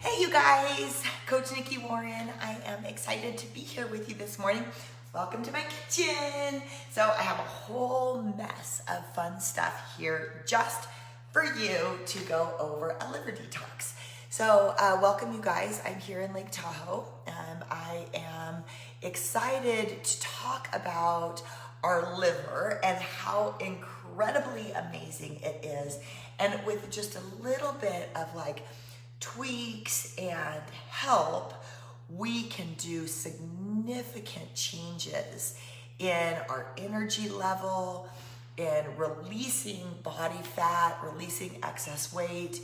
Hey you guys, Coach Nikki Warren. I am excited to be here with you this morning. Welcome to my kitchen. So I have a whole mess of fun stuff here just for you to go over a liver detox. So welcome you guys. I'm here in Lake Tahoe. I am excited to talk about our liver and how incredibly amazing it is. And with just a little bit of tweaks and help, we can do significant changes in our energy level, in releasing body fat, releasing excess weight,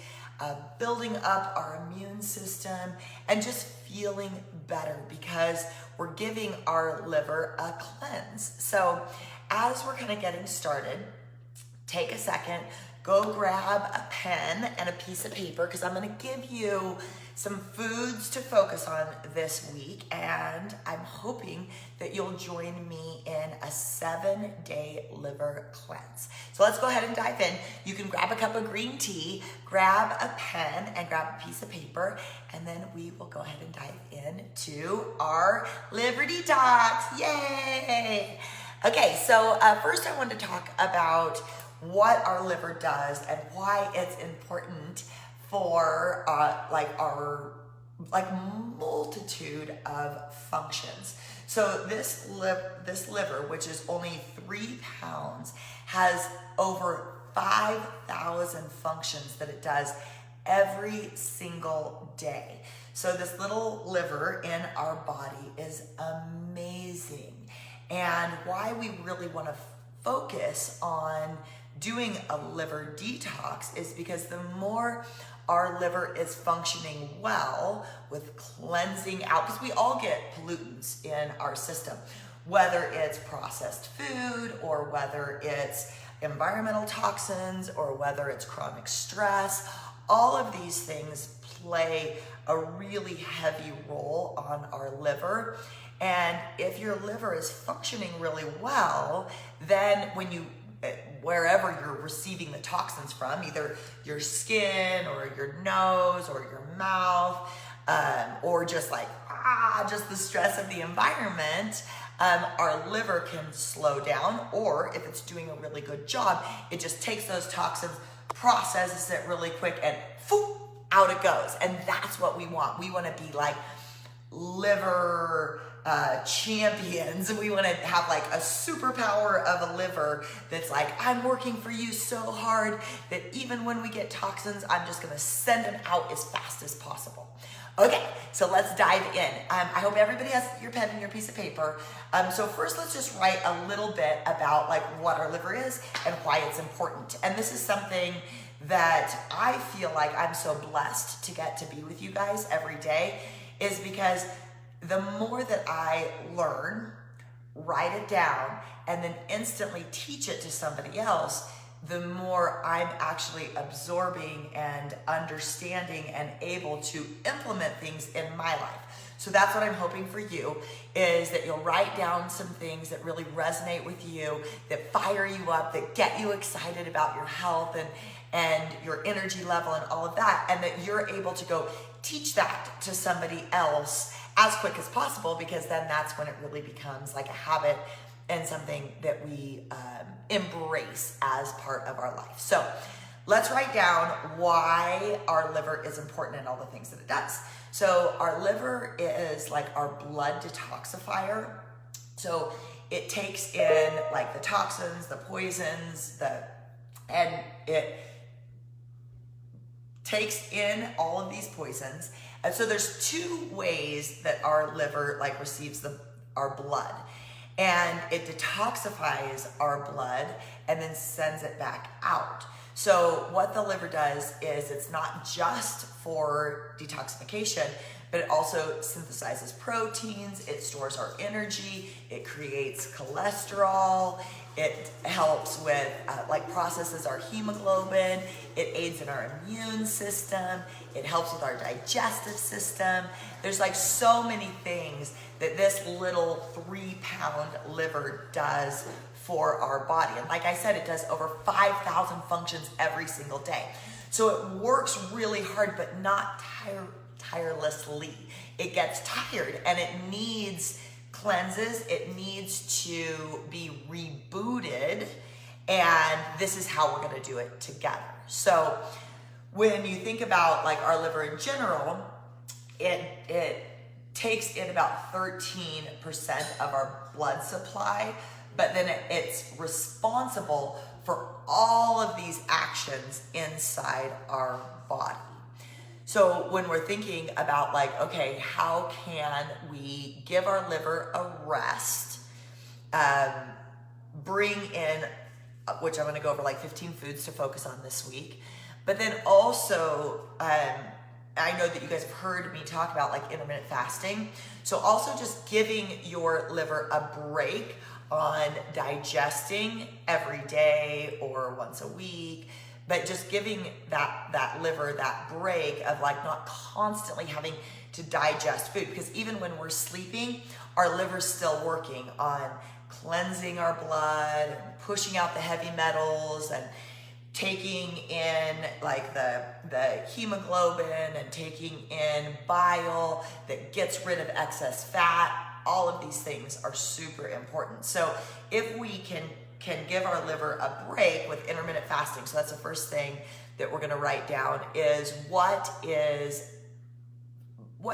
building up our immune system, and just feeling better because we're giving our liver a cleanse. So as we're kind of getting started, take a second, go grab a pen and a piece of paper because I'm going to give you some foods to focus on this week, and I'm hoping that you'll join me in a 7-day liver cleanse. So let's go ahead and dive in. You can grab a cup of green tea, grab a pen, and grab a piece of paper, and then we will go ahead and dive into our liver detox. Yay! Okay, so first I want to talk about what our liver does and why it's important for our multitude of functions. So this liver, which is only 3 pounds, has over 5,000 functions that it does every single day. So this little liver in our body is amazing. And why we really want to focus on doing a liver detox is because the more our liver is functioning well with cleansing out, because we all get pollutants in our system, whether it's processed food or whether it's environmental toxins or whether it's chronic stress, all of these things play a really heavy role on our liver. And if your liver is functioning really well, then wherever you're receiving the toxins from, either your skin or your nose or your mouth, or just the stress of the environment, our liver can slow down, or if it's doing a really good job, it just takes those toxins, processes it really quick, and out it goes. And that's what we want. We want to be like liver champions. We want to have a superpower of a liver that's I'm working for you so hard that even when we get toxins, I'm just going to send them out as fast as possible. Okay, so let's dive in. I hope everybody has your pen and your piece of paper. So first, let's just write a little bit about what our liver is and why it's important. And this is something that I feel like I'm so blessed to get to be with you guys every day, is because the more that I learn, write it down, and then instantly teach it to somebody else, the more I'm actually absorbing and understanding and able to implement things in my life. So that's what I'm hoping for you, is that you'll write down some things that really resonate with you, that fire you up, that get you excited about your health and your energy level and all of that, and that you're able to go teach that to somebody else as quick as possible, because then that's when it really becomes like a habit and something that we embrace as part of our life. So let's write down why our liver is important and all the things that it does. So our liver is like our blood detoxifier. So it takes in the toxins, the poisons, and it takes in all of these poisons. And so there's 2 ways that our liver receives our blood. And it detoxifies our blood and then sends it back out. So what the liver does is it's not just for detoxification, but it also synthesizes proteins, it stores our energy, it creates cholesterol, it helps with, processes our hemoglobin, it aids in our immune system, it helps with our digestive system. There's so many things that this little 3-pound liver does for our body. And like I said, it does over 5,000 functions every single day. So it works really hard, but not tirelessly. It gets tired and it needs cleanses. It needs to be rebooted. And this is how we're going to do it together. So when you think about like our liver in general, it takes in about 13% of our blood supply, but then it's responsible for all of these actions inside our body. So when we're thinking about like, okay, how can we give our liver a rest, bring in, which I'm going to go over like 15 foods to focus on this week, but then also, I know that you guys have heard me talk about like intermittent fasting. So also just giving your liver a break on digesting every day or once a week, but just giving that liver that break of like not constantly having to digest food. Because even when we're sleeping, our liver's still working on cleansing our blood, and pushing out the heavy metals, and taking in like the hemoglobin, and taking in bile that gets rid of excess fat. All of these things are super important. So if we can give our liver a break with intermittent fasting, so that's the first thing that we're gonna write down, is what's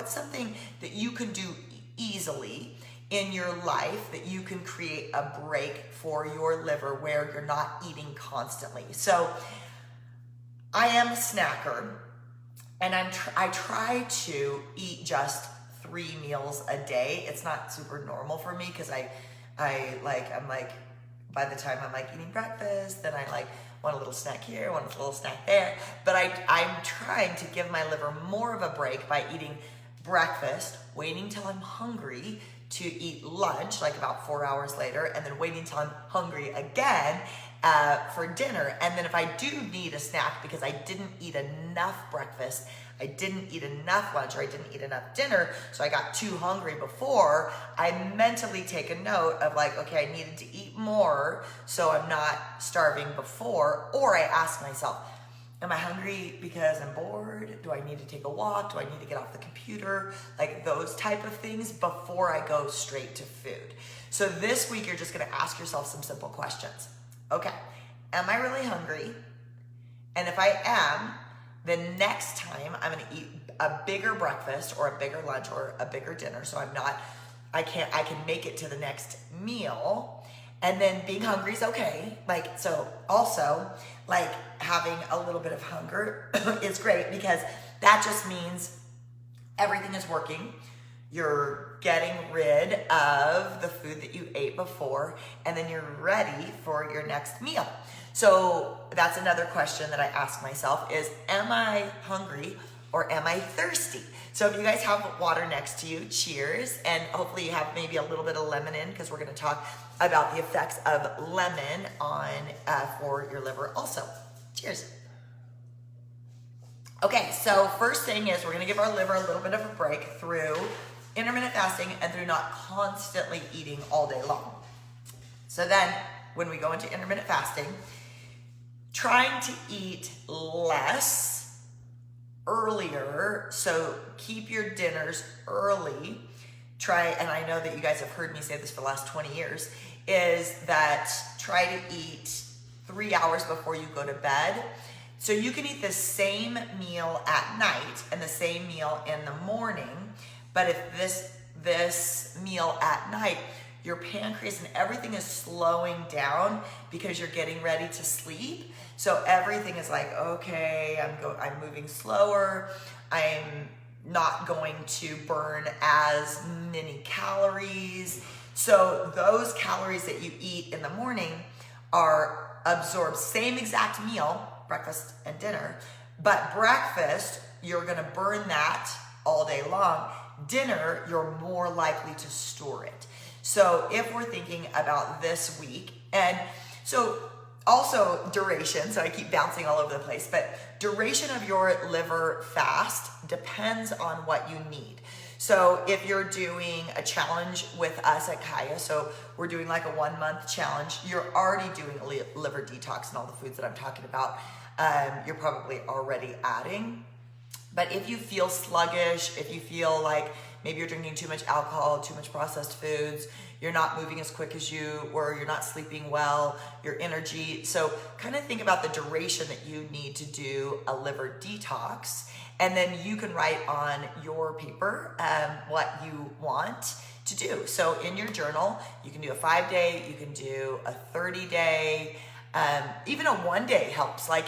something that you can do easily in your life that you can create a break for your liver where you're not eating constantly. So I am a snacker, and I try to eat just 3 meals a day. It's not super normal for me because I'm like by the time I'm like eating breakfast, then I like want a little snack here, want a little snack there. But I'm trying to give my liver more of a break by eating breakfast, waiting till I'm hungry to eat lunch, like about 4 hours later, and then waiting till I'm hungry again for dinner. And then if I do need a snack because I didn't eat enough breakfast, I didn't eat enough lunch, or I didn't eat enough dinner, so I got too hungry before, I mentally take a note of like, okay, I needed to eat more so I'm not starving before. Or I ask myself, am I hungry because I'm bored? Do I need to take a walk? Do I need to get off the computer? Like those type of things before I go straight to food. So this week, you're just gonna ask yourself some simple questions. Okay, am I really hungry? And if I am, then next time I'm gonna eat a bigger breakfast or a bigger lunch or a bigger dinner, so I can make it to the next meal. And then being hungry is okay. Like, so also like having a little bit of hunger is great, because that just means everything is working. You're getting rid of the food that you ate before, and then you're ready for your next meal. So that's another question that I ask myself is, am I hungry or am I thirsty? So if you guys have water next to you, cheers. And hopefully you have maybe a little bit of lemon in, because we're gonna talk about the effects of lemon on for your liver also. Cheers. Okay, so first thing is we're gonna give our liver a little bit of a break through intermittent fasting and through not constantly eating all day long. So then when we go into intermittent fasting, trying to eat less earlier, so keep your dinners early. And I know that you guys have heard me say this for the last 20 years, is that try to eat 3 hours before you go to bed. So you can eat the same meal at night and the same meal in the morning, but if this meal at night, your pancreas and everything is slowing down because you're getting ready to sleep. So everything is like, okay, I'm moving slower. I'm not going to burn as many calories. So those calories that you eat in the morning are absorbed, same exact meal, breakfast and dinner, but breakfast, you're gonna burn that all day long. Dinner, you're more likely to store it. So if we're thinking about this week, and so also duration, so I keep bouncing all over the place, but duration of your liver fast depends on what you need. So if you're doing a challenge with us at Kaya, so we're doing like a 1 month challenge, you're already doing a liver detox and all the foods that I'm talking about. you're probably already adding. But if you feel sluggish, if you feel like maybe you're drinking too much alcohol, too much processed foods, you're not moving as quick as you were, you're not sleeping well, your energy. So kind of think about the duration that you need to do a liver detox. And then you can write on your paper what you want to do. So in your journal, you can do a 5-day, you can do a 30-day, even a 1-day helps. Like,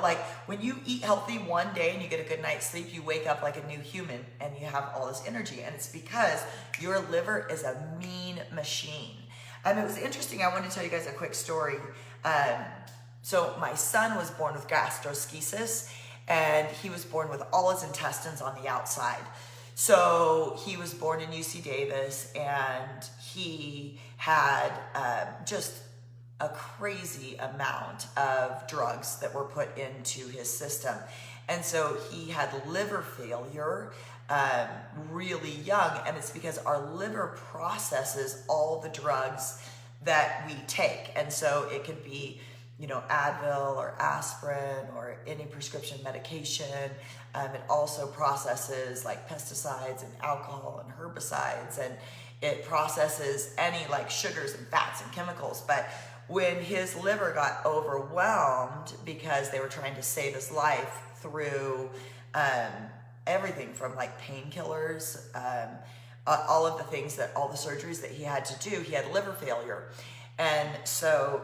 like when you eat healthy 1 day and you get a good night's sleep, you wake up like a new human and you have all this energy. And it's because your liver is a mean machine. It was interesting. I wanted to tell you guys a quick story. So my son was born with gastroschisis, and he was born with all his intestines on the outside. So he was born in UC Davis, and he had just a crazy amount of drugs that were put into his system. And so he had liver failure really young, and it's because our liver processes all the drugs that we take. And so it could be, Advil or aspirin or any prescription medication. It also processes like pesticides and alcohol and herbicides, and it processes any like sugars and fats and chemicals. But when his liver got overwhelmed because they were trying to save his life through everything from like painkillers, all of the things all the surgeries that he had to do, he had liver failure. And so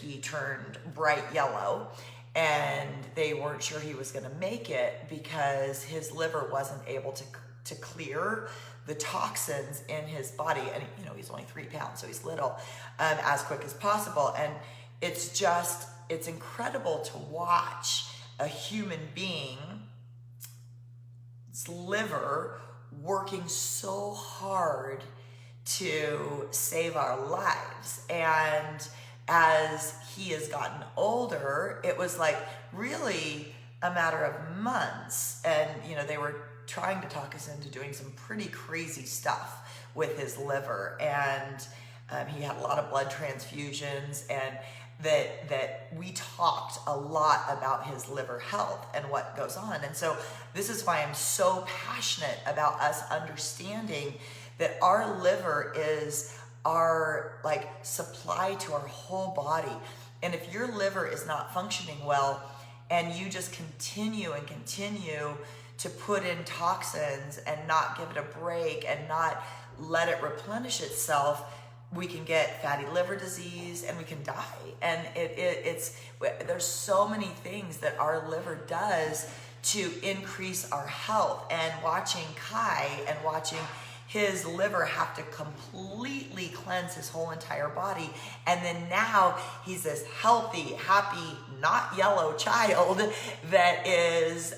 he turned bright yellow, and they weren't sure he was going to make it because his liver wasn't able to clear the toxins in his body. And he's only 3 pounds, so he's little, as quick as possible. And it's incredible to watch a human being's liver working so hard to save our lives. And as he has gotten older, it was like really a matter of months. And, they were trying to talk us into doing some pretty crazy stuff with his liver. And he had a lot of blood transfusions, and that we talked a lot about his liver health and what goes on. And so this is why I'm so passionate about us understanding that our liver is our supply to our whole body. And if your liver is not functioning well, and you just continue to put in toxins and not give it a break and not let it replenish itself, we can get fatty liver disease and we can die. And there's so many things that our liver does to increase our health. And watching Kai and watching his liver have to completely cleanse his whole entire body. And then now he's this healthy, happy, not yellow child that is,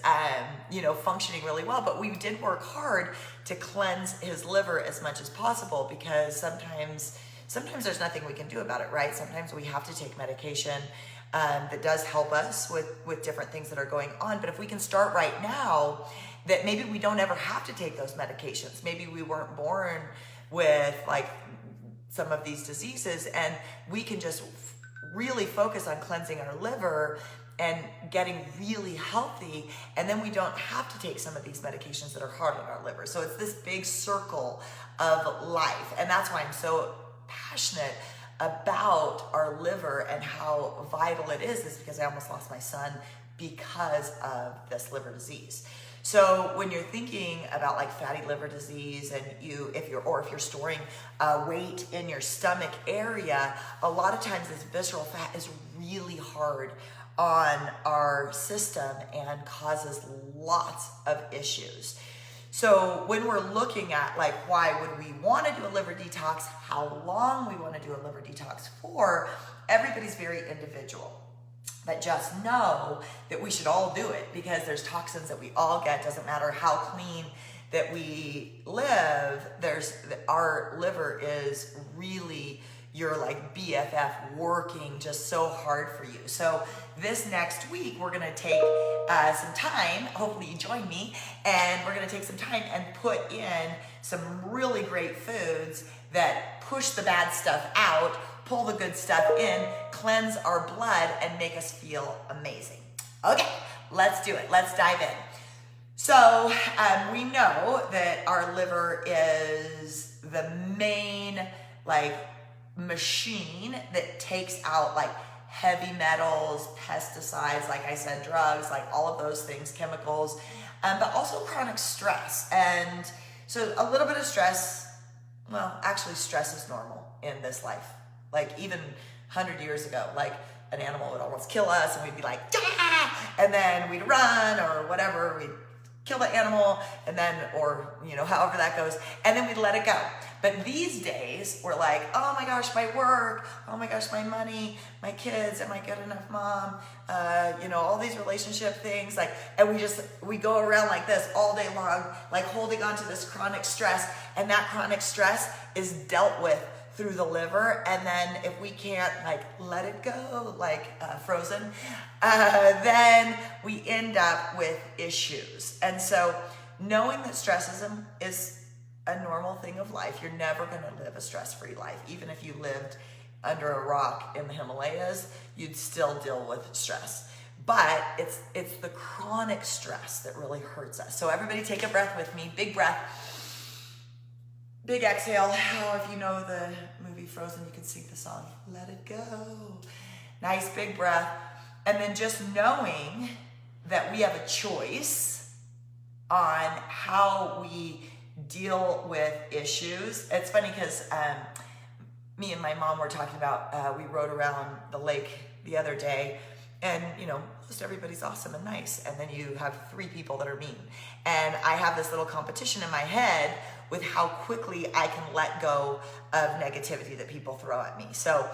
functioning really well. But we did work hard to cleanse his liver as much as possible, because sometimes there's nothing we can do about it, right? Sometimes we have to take medication that does help us with different things that are going on. But if we can start right now, that maybe we don't ever have to take those medications. Maybe we weren't born with some of these diseases, and we can just really focus on cleansing our liver and getting really healthy, and then we don't have to take some of these medications that are hard on our liver. So it's this big circle of life, and that's why I'm so passionate about our liver and how vital it is because I almost lost my son because of this liver disease. So when you're thinking about fatty liver disease, and if you're storing weight in your stomach area, a lot of times this visceral fat is really hard on our system and causes lots of issues. So when we're looking at why would we want to do a liver detox, how long we want to do a liver detox for, everybody's very individual. But just know that we should all do it, because there's toxins that we all get. Doesn't matter how clean that we live, our liver is really your BFF working just so hard for you. So this next week, we're gonna take some time, hopefully you join me, and we're gonna take some time and put in some really great foods that push the bad stuff out pull the good stuff in, cleanse our blood, and make us feel amazing. Okay, let's do it. Let's dive in. So we know that our liver is the main machine that takes out heavy metals, pesticides, like I said, drugs, all of those things, chemicals, but also chronic stress. And so a little bit of stress, well, actually stress is normal in this life. Even 100 years ago, an animal would almost kill us and we'd be like, ah! And then we'd run or whatever, we'd kill the animal and then, or however that goes, and then we'd let it go. But these days we're like, oh my gosh, my work, oh my gosh, my money, my kids, am I good enough mom? All these relationship things, and we go around like this all day long, holding on to this chronic stress, and that chronic stress is dealt with through the liver. And then if we can't let it go, Frozen, then we end up with issues. And so knowing that stressism is a normal thing of life, you're never going to live a stress-free life. Even if you lived under a rock in the Himalayas, you'd still deal with stress. But it's the chronic stress that really hurts us. So everybody take a breath with me. Big breath. Big exhale. Oh, if you know the movie Frozen, you can sing the song, Let It Go. Nice big breath. And then just knowing that we have a choice on how we deal with issues. It's funny because me and my mom were talking about, we rode around the lake the other day, and most everybody's awesome and nice, and then you have 3 people that are mean. And I have this little competition in my head with how quickly I can let go of negativity that people throw at me. So,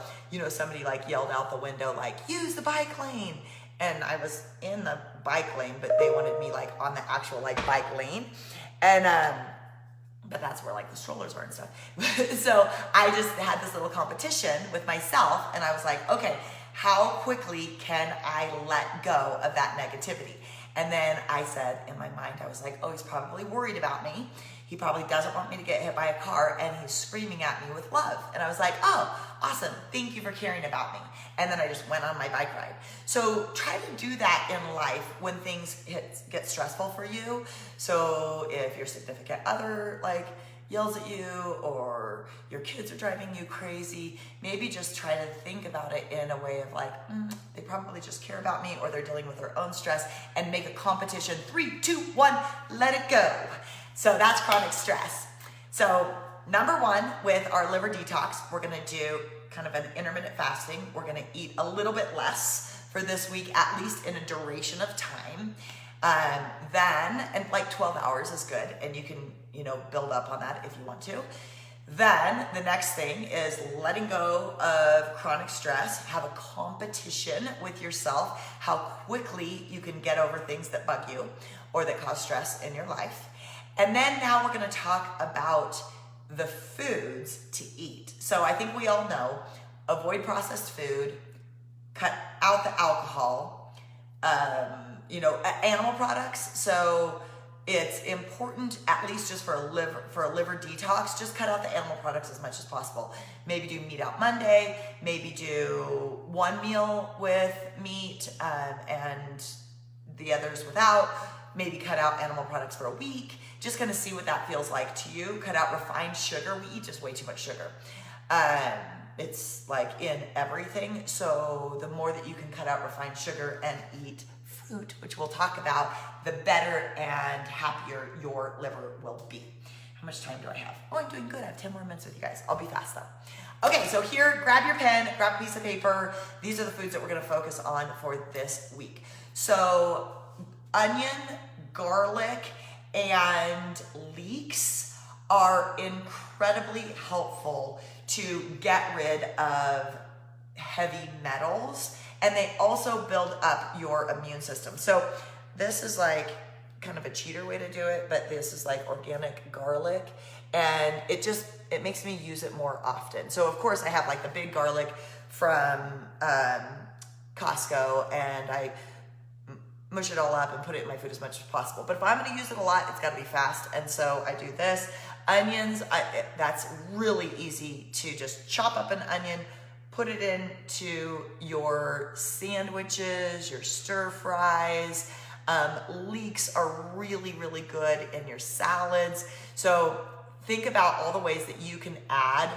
somebody yelled out the window, use the bike lane. And I was in the bike lane, but they wanted me on the actual bike lane. And, but that's where the strollers were and stuff. So I just had this little competition with myself, and I was like, okay, how quickly can I let go of that negativity? And then I said in my mind, I was like, oh, he's probably worried about me. He probably doesn't want me to get hit by a car, and he's screaming at me with love. And I was like, oh, awesome. Thank you for caring about me. And then I just went on my bike ride. So try to do that in life when things get stressful for you. So if your significant other yells at you, or your kids are driving you crazy, maybe just try to think about it in a way of they probably just care about me, or they're dealing with their own stress, and make a competition. 3, 2, 1, let it go. So that's chronic stress. So number 1, with our liver detox, we're gonna do kind of an intermittent fasting. We're gonna eat a little bit less for this week, at least in a duration of time. And 12 hours is good, and you can, build up on that if you want to. Then the next thing is letting go of chronic stress. Have a competition with yourself, how quickly you can get over things that bug you or that cause stress in your life. And then now we're going to talk about the foods to eat. So I think we all know, avoid processed food, cut out the alcohol, animal products. So it's important, at least just for a liver detox, just cut out the animal products as much as possible. Maybe do meat out Monday, maybe do 1 meal with meat and the others without. Maybe cut out animal products for a week. Just gonna see what that feels like to you. Cut out refined sugar. We eat just way too much sugar. It's in everything. So the more that you can cut out refined sugar and eat fruit, which we'll talk about, the better and happier your liver will be. How much time do I have? Oh, I'm doing good. I have 10 more minutes with you guys. I'll be fast though. Okay, so here, grab your pen, grab a piece of paper. These are the foods that we're gonna focus on for this week. So onion, garlic, and leeks are incredibly helpful to get rid of heavy metals, and they also build up your immune system. So this is kind of a cheater way to do it, but this is organic garlic, and it makes me use it more often. So of course I have the big garlic from Costco, and I mush it all up and put it in my food as much as possible. But if I'm gonna use it a lot, it's gotta be fast, and so I do this. Onions, that's really easy to just chop up an onion, put it into your sandwiches, your stir fries. Leeks are really, really good in your salads. So think about all the ways that you can add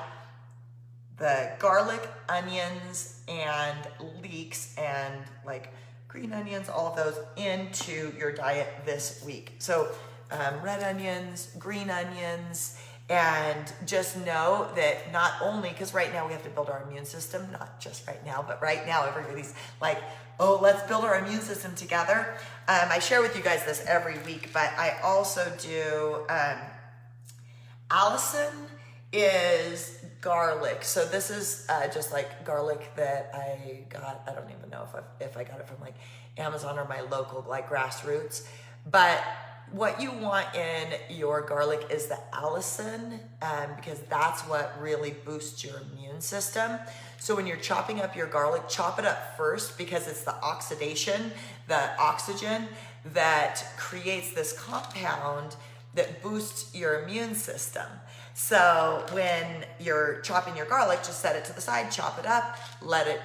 the garlic, onions, and leeks, and like green onions, all of those into your diet this week. So red onions, green onions, and just know that not only, because right now we have to build our immune system, not just right now, but right now everybody's like, oh, let's build our immune system together. I share with you guys this every week, but I also do, Allison is garlic. So this is just like garlic that I got. I don't even know if I got it from like Amazon or my local like grassroots. But what you want in your garlic is the allicin, because that's what really boosts your immune system. So when you're chopping up your garlic, chop it up first, because it's the oxidation, the oxygen that creates this compound that boosts your immune system. So when you're chopping your garlic, just set it to the side, chop it up, let it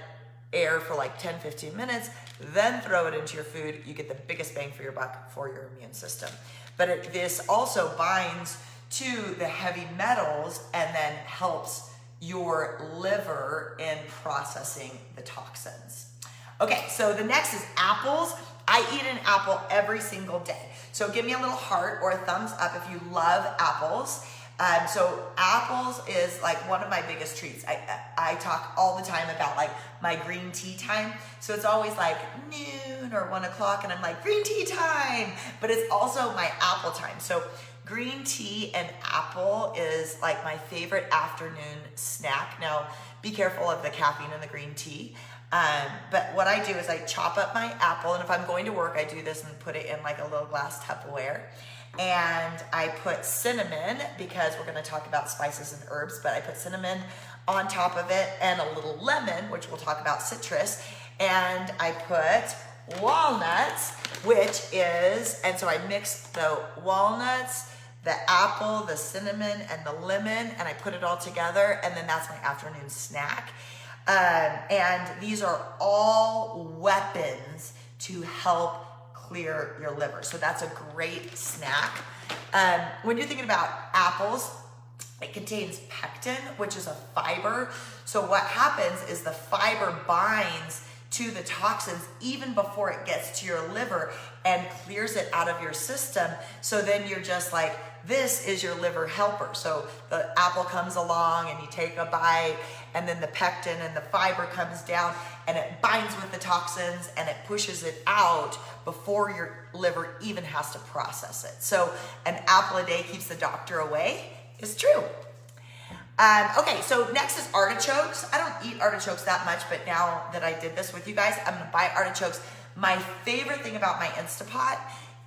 air for like 10-15 minutes, then throw it into your food. You get the biggest bang for your buck for your immune system. But this also binds to the heavy metals and then helps your liver in processing the toxins. Okay, so the next is apples. I eat an apple every single day. So give me a little heart or a thumbs up if you love apples. So apples is like one of my biggest treats. I talk all the time about like my green tea time. So it's always like noon or 1 o'clock and I'm like, green tea time. But it's also my apple time. So green tea and apple is like my favorite afternoon snack. Now, be careful of the caffeine in the green tea. But what I do is I chop up my apple, and if I'm going to work, I do this and put it in like a little glass Tupperware. And I put cinnamon, because we're going to talk about spices and herbs, but I put cinnamon on top of it and a little lemon, which we'll talk about citrus. And I put walnuts, which is, and so I mix the walnuts, the apple, the cinnamon, and the lemon, and I put it all together, and then that's my afternoon snack. And these are all weapons to help clear your liver. So that's a great snack. When you're thinking about apples, it contains pectin, which is a fiber. So what happens is the fiber binds to the toxins even before it gets to your liver and clears it out of your system. So then you're just like, this is your liver helper. So the apple comes along and you take a bite, and then the pectin and the fiber comes down and it binds with the toxins and it pushes it out before your liver even has to process it. So an apple a day keeps the doctor away is true. Okay, so next is artichokes. I don't eat artichokes that much, but now that I did this with you guys, I'm gonna buy artichokes. My favorite thing about my Instapot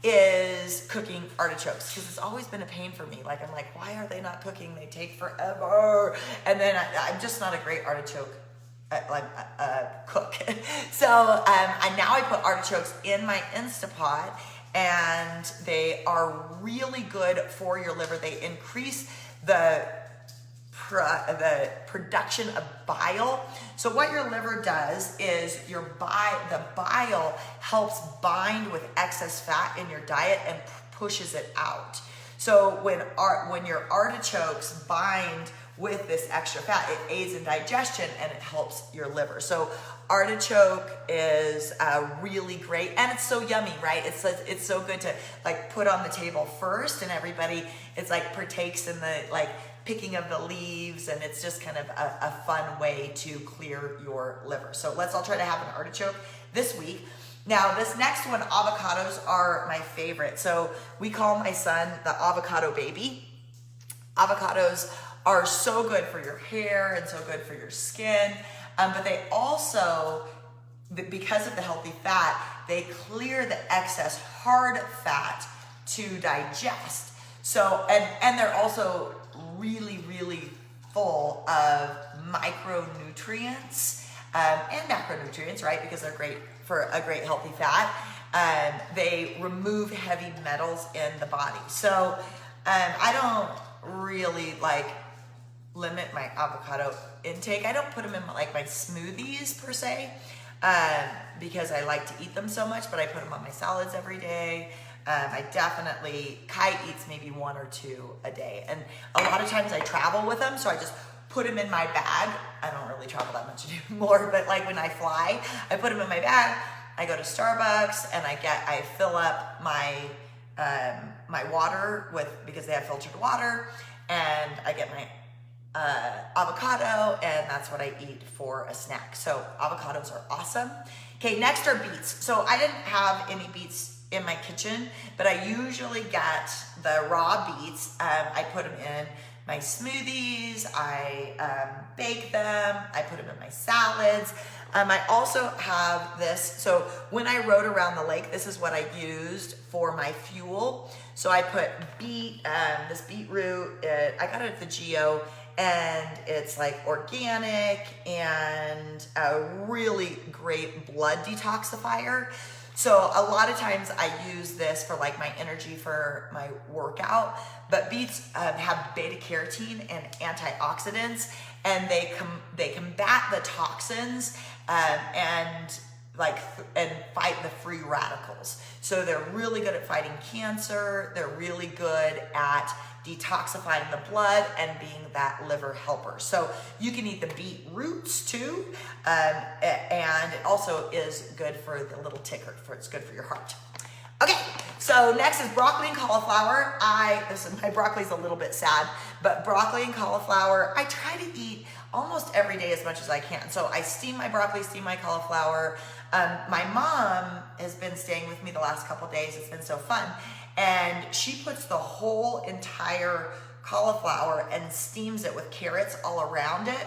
is cooking artichokes, because it's always been a pain for me. Like, I'm like, why are they not cooking? They take forever. And then I'm just not a great artichoke cook. So now I put artichokes in my Instapot, and they are really good for your liver. They increase the production of bile. So what your liver does is the bile helps bind with excess fat in your diet and pushes it out. So when your artichokes bind with this extra fat, it aids in digestion and it helps your liver. So artichoke is really great, and it's so yummy, right? It's so good to like put on the table first, and everybody it's like partakes in the like picking of the leaves, and it's just kind of a fun way to clear your liver. So let's all try to have an artichoke this week. Now, this next one, avocados are my favorite. So we call my son the avocado baby. Avocados are so good for your hair and so good for your skin, but they also, because of the healthy fat, they clear the excess hard fat to digest. So, and they're also really, really full of micronutrients and macronutrients, right? Because they're great for a great healthy fat. They remove heavy metals in the body. So I don't really like limit my avocado intake. I don't put them in like my smoothies per se, because I like to eat them so much, but I put them on my salads every day. Kai eats maybe 1 or 2 a day. And a lot of times I travel with them, so I just put them in my bag. I don't really travel that much anymore, but like when I fly, I put them in my bag. I go to Starbucks and I fill up my my water because they have filtered water, and I get my avocado, and that's what I eat for a snack. So avocados are awesome. Okay, next are beets. So I didn't have any beets in my kitchen, but I usually get the raw beets. I put them in my smoothies, I bake them, I put them in my salads. I also have this, so when I rode around the lake, this is what I used for my fuel. So I put this beetroot, I got it at the Geo, and it's like organic and a really great blood detoxifier. So a lot of times I use this for like my energy for my workout, but beets have beta carotene and antioxidants, and they combat the toxins and fight the free radicals. So they're really good at fighting cancer. They're really good at detoxifying the blood and being that liver helper. So you can eat the beet roots too, and it also is good for the little ticker. It's good for your heart. Okay, so next is broccoli and cauliflower. My broccoli's a little bit sad, but broccoli and cauliflower, I try to eat almost every day as much as I can. So I steam my broccoli, steam my cauliflower. My mom has been staying with me the last couple days. It's been so fun. And she puts the whole entire cauliflower and steams it with carrots all around it,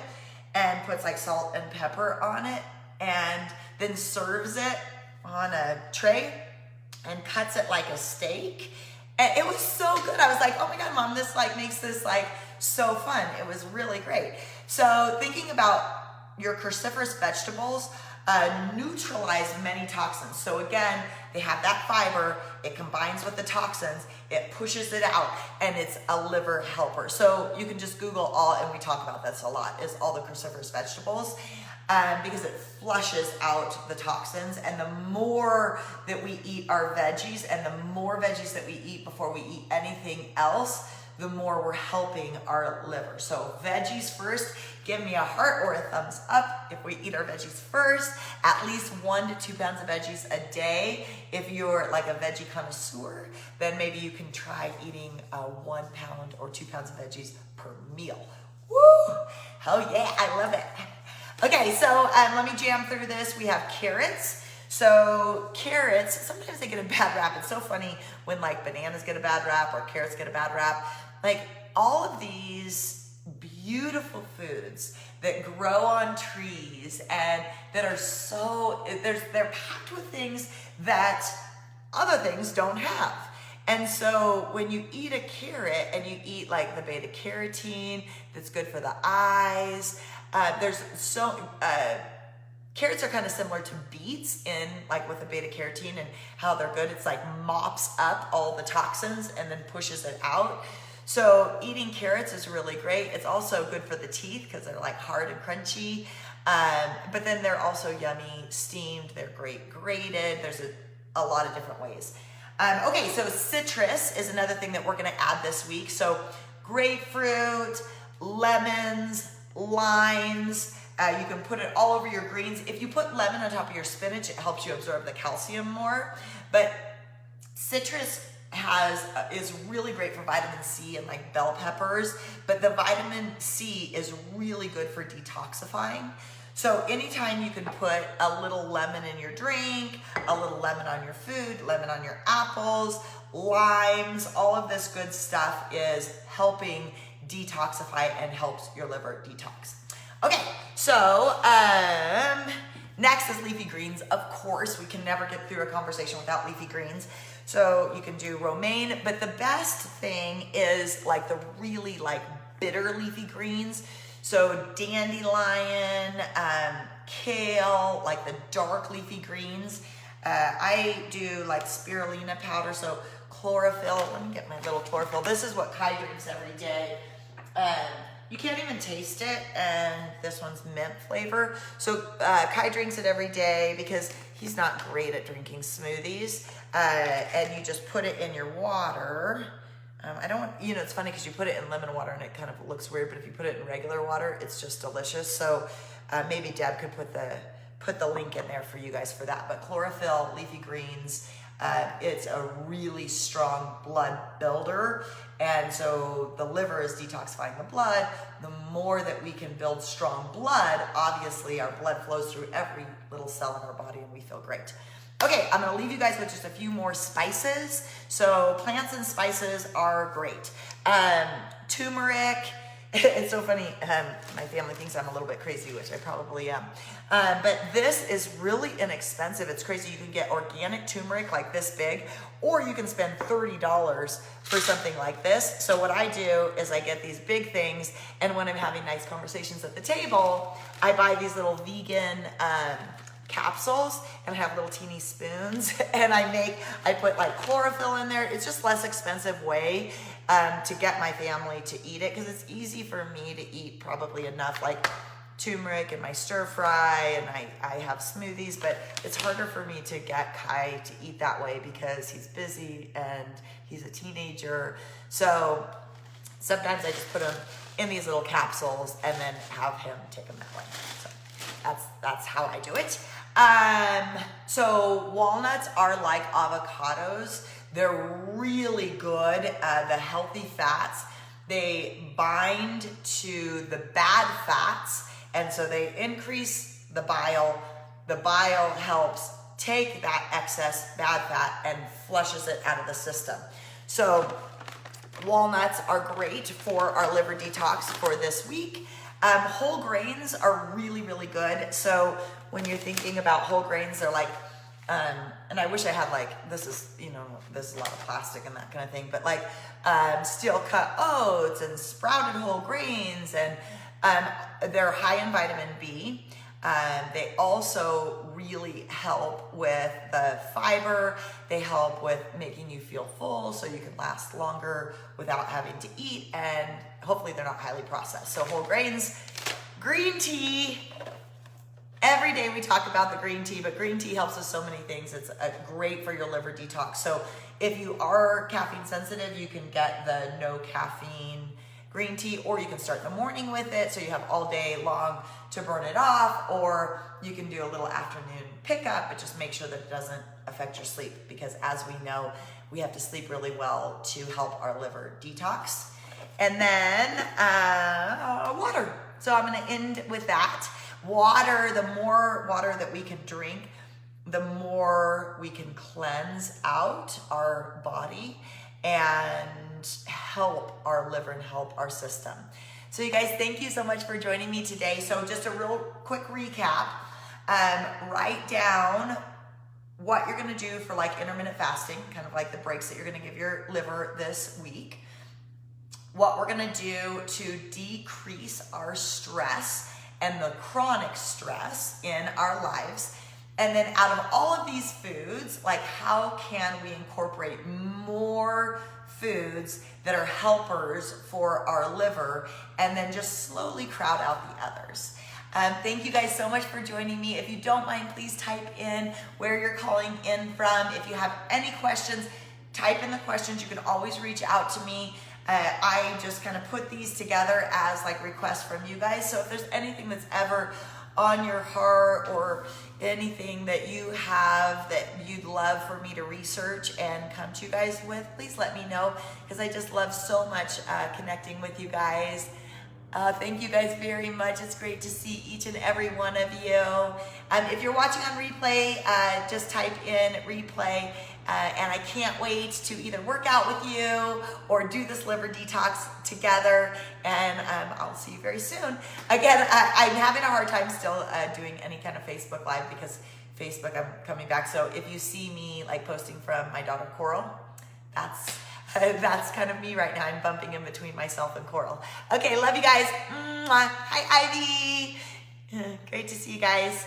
and puts like salt and pepper on it, and then serves it on a tray and cuts it like a steak. And it was so good. I was like, oh my God, Mom, this like makes this like so fun. It was really great. So thinking about your cruciferous vegetables, neutralize many toxins. So again, they have that fiber, it combines with the toxins, it pushes it out, and it's a liver helper. So you can just Google and we talk about this a lot, is all the cruciferous vegetables, because it flushes out the toxins. And the more that we eat our veggies, and the more veggies that we eat before we eat anything else, the more we're helping our liver. So veggies first. Give me a heart or a thumbs up if we eat our veggies first. At least 1 to 2 pounds of veggies a day. If you're like a veggie connoisseur, then maybe you can try eating 1 pound or 2 pounds of veggies per meal. Woo! Oh yeah, I love it. Okay, so let me jam through this. We have carrots. So carrots, sometimes they get a bad rap. It's so funny when like bananas get a bad rap or carrots get a bad rap. Like all of these beautiful foods that grow on trees and that are they're packed with things that other things don't have. And so when you eat a carrot and you eat like the beta carotene that's good for the eyes, carrots are kind of similar to beets in like with the beta carotene and how they're good. It's like mops up all the toxins and then pushes it out. So eating carrots is really great. It's also good for the teeth because they're like hard and crunchy. But then they're also yummy steamed. They're great grated. There's a lot of different ways. Okay, so citrus is another thing that we're gonna add this week. So grapefruit, lemons, limes, you can put it all over your greens. If you put lemon on top of your spinach, it helps you absorb the calcium more. But citrus is really great for vitamin C and like bell peppers, but the vitamin C is really good for detoxifying. So anytime you can put a little lemon in your drink, a little lemon on your food, lemon on your apples, limes, all of this good stuff is helping detoxify and helps your liver detox. Okay, so next is leafy greens. Of course, we can never get through a conversation without leafy greens. So you can do romaine, but the best thing is like the really like bitter leafy greens. So dandelion, kale, like the dark leafy greens. I do like spirulina powder, so chlorophyll. Let me get my little chlorophyll. This is what Kai drinks every day. you can't even taste it, and this one's mint flavor. So Kai drinks it every day because he's not great at drinking smoothies. And you just put it in your water. I don't, it's funny because you put it in lemon water and it kind of looks weird, but if you put it in regular water, it's just delicious. So maybe Deb could put the link in there for you guys for that. But chlorophyll, leafy greens, it's a really strong blood builder. And so the liver is detoxifying the blood. The more that we can build strong blood, obviously our blood flows through every little cell in our body and we feel great. Okay, I'm gonna leave you guys with just a few more spices. So plants and spices are great. Turmeric, it's so funny, my family thinks I'm a little bit crazy, which I probably am. But this is really inexpensive. It's crazy. You can get organic turmeric like this big, or you can spend $30 for something like this. So what I do is I get these big things, and when I'm having nice conversations at the table, I buy these little vegan capsules and have little teeny spoons, and I put like chlorophyll in there. It's just less expensive way to get my family to eat it, because it's easy for me to eat probably enough like turmeric in my stir fry, and I have smoothies, but it's harder for me to get Kai to eat that way because he's busy and he's a teenager. So sometimes I just put him in these little capsules and then have him take them that way. So that's how I do it. So walnuts are like avocados. They're really good. The healthy fats, they bind to the bad fats, and so they increase the bile. The bile helps take that excess bad fat and flushes it out of the system. So walnuts are great for our liver detox for this week. Whole grains are really, really good. So when you're thinking about whole grains, they're like, and I wish I had like, this is a lot of plastic and that kind of thing, but like steel cut oats and sprouted whole grains, and they're high in vitamin B. They also really help with the fiber. They help with making you feel full so you can last longer without having to eat, and hopefully they're not highly processed. So whole grains, green tea. Every day we talk about the green tea, but green tea helps with so many things. It's great for your liver detox. So if you are caffeine sensitive, you can get the no caffeine green tea, or you can start the morning with it so you have all day long to burn it off, or you can do a little afternoon pickup, but just make sure that it doesn't affect your sleep, because as we know, we have to sleep really well to help our liver detox. And then water. So I'm going to end with that. Water, the more water that we can drink, the more we can cleanse out our body and help our liver and help our system. So you guys, thank you so much for joining me today. So just a real quick recap. Write down what you're going to do for like intermittent fasting, kind of like the breaks that you're going to give your liver this week. What we're going to do to decrease our stress and the chronic stress in our lives. And then out of all of these foods, like how can we incorporate more foods that are helpers for our liver, and then just slowly crowd out the others. Thank you guys so much for joining me. If you don't mind, please type in where you're calling in from. If you have any questions, type in the questions. You can always reach out to me. I just kind of put these together as like requests from you guys. So if there's anything that's ever on your heart or anything that you have that you'd love for me to research and come to you guys with, please let me know, because I just love so much connecting with you guys. Thank you guys very much. It's great to see each and every one of you. If you're watching on replay, just type in replay. And I can't wait to either work out with you or do this liver detox together. And I'll see you very soon. Again, I'm having a hard time still doing any kind of Facebook Live, because Facebook, I'm coming back. So if you see me like posting from my daughter Coral, that's kind of me right now. I'm bumping in between myself and Coral. Okay, love you guys. Mwah. Hi, Ivy. Great to see you guys.